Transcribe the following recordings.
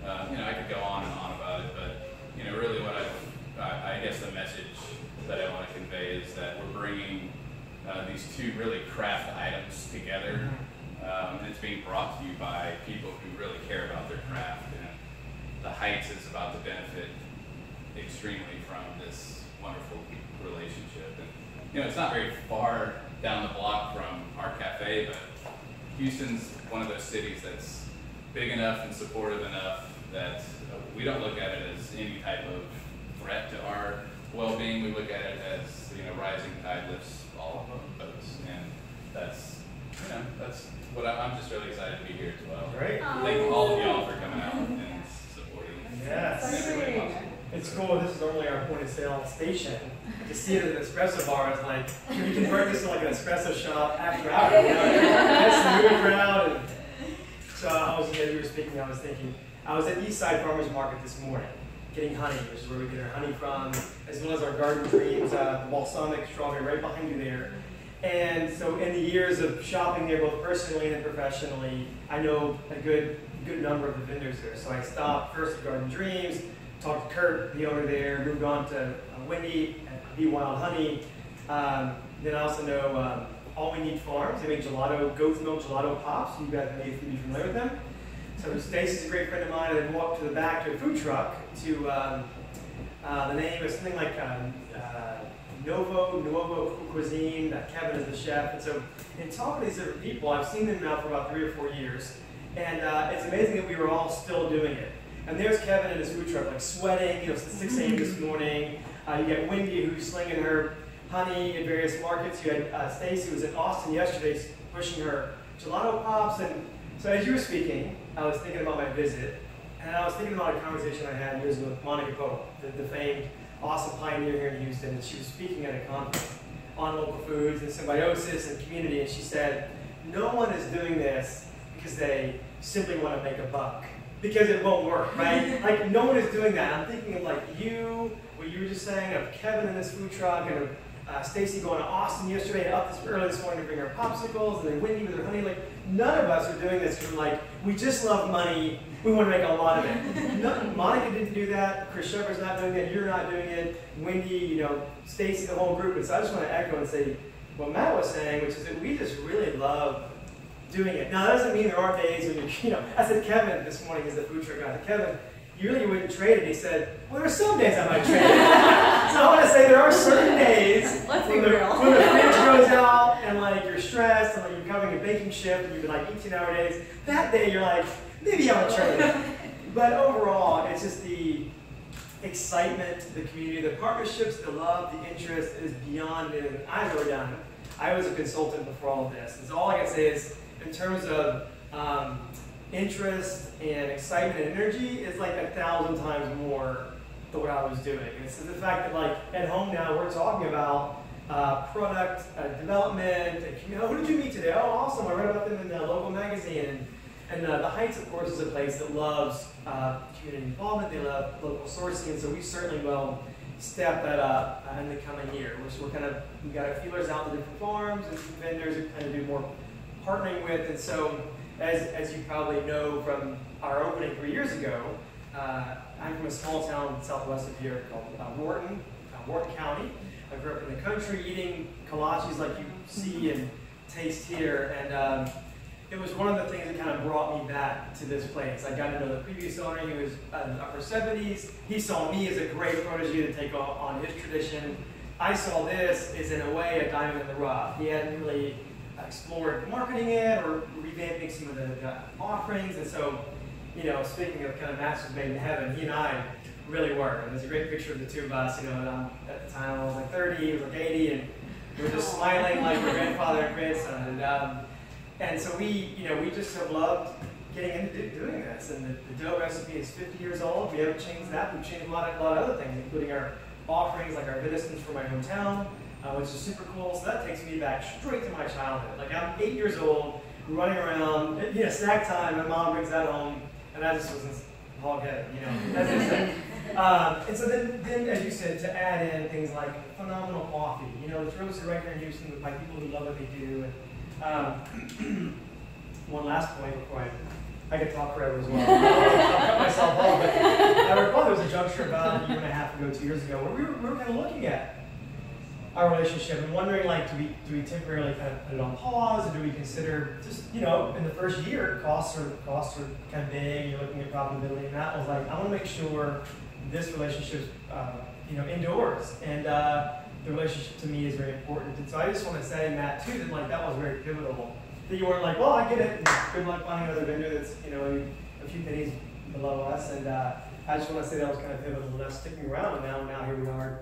I could go on and on about it, but really what I guess the message that I want to convey is that we're bringing these two really craft items together, and it's being brought to you by people who really care about their craft. And the Heights is about to benefit extremely from this wonderful relationship. And it's not very far down the block from our cafe, but Houston's one of those cities that's big enough and supportive enough that we don't look at it as any type of threat to our well-being. We look at it as, rising tide lifts all boats, and that's what I'm just really excited to be here as well. Great. Thank all of y'all for coming out and supporting. Yes. It's cool. This is normally our point of sale station. To see it at an espresso bar is like, can we convert this to like an espresso shop after hours? That's the movie crowd. And so as you were speaking, I was thinking, I was at Eastside Farmers Market this morning, getting honey, which is where we get our honey from, as well as our garden dreams, the balsamic strawberry right behind you there. And so in the years of shopping there, both personally and professionally, I know a good number of the vendors there. So I stopped first at Garden Dreams, talked to Kurt, the owner there, moved on to Wendy at Be Wild Honey. Then I also know All We Need Farms. They make gelato, goat's milk gelato pops. You guys may be familiar with them. So Stacy's a great friend of mine. I then walked to the back to a food truck to the name is something like Nuovo Cuisine. Kevin is the chef. And so in talking to these different people, I've seen them now for about 3 or 4 years. And it's amazing that we were all still doing it. And there's Kevin in his food truck, like sweating, since 6 a.m. this morning. You got Wendy, who's slinging her honey in various markets. You had Stacy, who was in Austin yesterday, pushing her gelato pops. And so as you were speaking, I was thinking about my visit, and I was thinking about a conversation I had years ago with Monica Pope, the famed, awesome pioneer here in Houston. And she was speaking at a conference on local foods and symbiosis and community, and she said, no one is doing this because they simply want to make a buck, because it won't work, right? Like, no one is doing that. I'm thinking of like what you were just saying, of Kevin in this food truck, and of Stacy going to Austin yesterday, up this early this morning to bring her popsicles, and then Wendy with her honey. Like, none of us are doing this because we're like, we just love money, we want to make a lot of it. Monica didn't do that, Chris Shepard's not doing it, you're not doing it, Wendy, Stacy, the whole group. And so I just want to echo and say what Matt was saying, which is that we just really love doing it. Now, that doesn't mean there aren't days when I said, Kevin this morning is the food truck guy. I said, Kevin, you really wouldn't trade it. He said, well, there's some days I might trade it. So I want to say there are certain days when the fridge goes out and like you're stressed and like you're covering a baking shift and you've been like 18-hour days. That day you're like, maybe I would trade it. But overall, it's just the excitement, the community, the partnerships, the love, the interest is beyond anything I've ever done. I was a consultant before all of this. And so all I can say is, in terms of interest and excitement and energy, is like 1,000 times more than what I was doing. And so the fact that like at home now we're talking about product development, and who did you meet today? Oh, awesome, I read about them in the local magazine. And the Heights, of course, is a place that loves community involvement, they love local sourcing, and so we certainly will step that up in the coming year. We've got our feelers out to different farms and vendors who kind of do more partnering with. And so, as you probably know from our opening 3 years ago, I'm from a small town southwest of here called Wharton County. I grew up in the country eating kolaches like you see and taste here, and it was one of the things that kind of brought me back to this place. I got to know the previous owner. He was in the upper 70s. He saw me as a great protege to take on his tradition. I saw this as, in a way, a diamond in the rough. He hadn't really explored marketing it or revamping some of the offerings. And so, speaking of kind of matches made in heaven, he and I really were. And there's a great picture of the two of us. At the time I was like 30, he was like 80, and we were just smiling like our grandfather and grandson. And so we just have loved getting into doing this. And the dough recipe is 50 years old. We haven't changed that. We've changed a lot of other things, including our offerings like our venison for my hometown, which is super cool. So that takes me back straight to my childhood. Like, I'm 8 years old, running around, snack time, my mom brings that home, and I just was in hog-headed, that's his thing. And so then, as you said, to add in things like phenomenal coffee. It's roasted right here in Houston by people who love what they do. And one last point before I could talk forever as well. I'll cut myself structure about a year and a half ago, 2 years ago, where we were kind of looking at our relationship and wondering, like, do we temporarily kind of put it on pause, or do we consider just, in the first year, costs are kind of big, you're looking at profitability, and that was like, I want to make sure this relationship, endures, and the relationship to me is very important. And so I just want to say, Matt, too, that like that was very pivotal. That you weren't like, well, I get it, and good luck finding another vendor that's a few pennies below us, and I just want to say that was kind of pivotal in us sticking around, and now here we are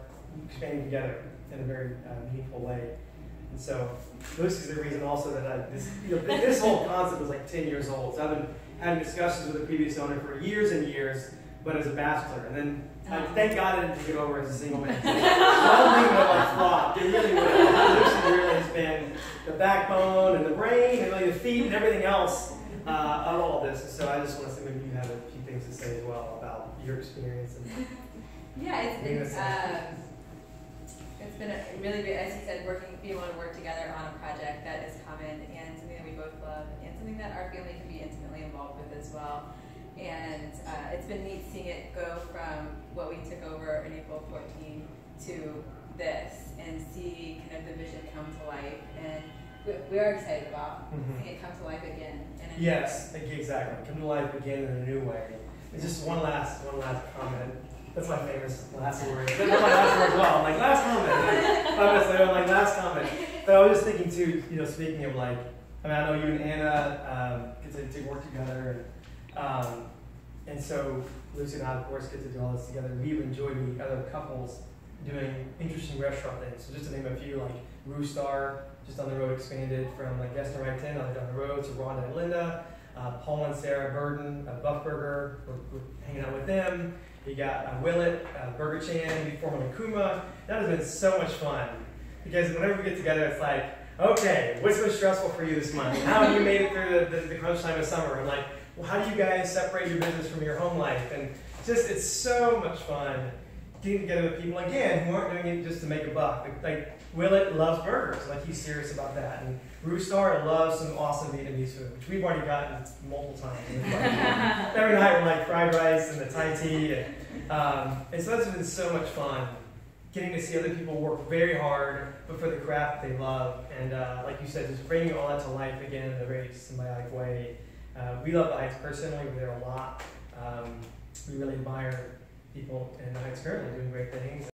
expanding together in a very meaningful way. And so this is the reason also that this whole concept was like 10 years old. So I've been having discussions with the previous owner for years and years, but as a bachelor. And then thank God I didn't take it over as a single man. I don't think it would have flopped. It really would have. Lucy really has been the backbone and the brain and really the feet and everything else of all of this. And so I just want to say maybe you have a few things to say as well about your experience. And it's been a really great, as you said, being able to work together on a project that is common and something that we both love and something that our family can be intimately involved with as well. And it's been neat seeing it go from what we took over in April 14 to this and see kind of the vision come to life. And we are excited about seeing it come to life again. Yes, exactly. Come to life again in a new way. And just one last comment. That's my famous last word. That's my last word as well. I'm like, last comment. I'm like, last comment. But I was just thinking too, speaking of like, I know you and Anna get to work together. And so Lucy and I, of course, get to do all this together. We've enjoyed meeting other couples doing interesting restaurant things. So just to name a few, like Roostar, just on the road, expanded from like Yes and Right 10 down the road to Rhonda and Linda. Paul and Sarah Burden, Buff Burger, we're hanging out with them. You got Willett, Burger Chan, we formerly Kuma. That has been so much fun because whenever we get together, it's like, okay, what's been stressful for you this month? How have you made it through the crunch time of summer? And like, well, how do you guys separate your business from your home life? And it's so much fun getting together with people, again, who aren't doing it just to make a buck. Like Willett loves burgers, like he's serious about that. And Roostar loves some awesome Vietnamese food, which we've already gotten multiple times. Every night we're like fried rice and the Thai tea. And so that's been so much fun, getting to see other people work very hard, but for the craft they love. And like you said, just bringing all that to life again in a very symbiotic way. We love the Heights personally. We're there a lot. We really admire people in the Heights currently doing great things.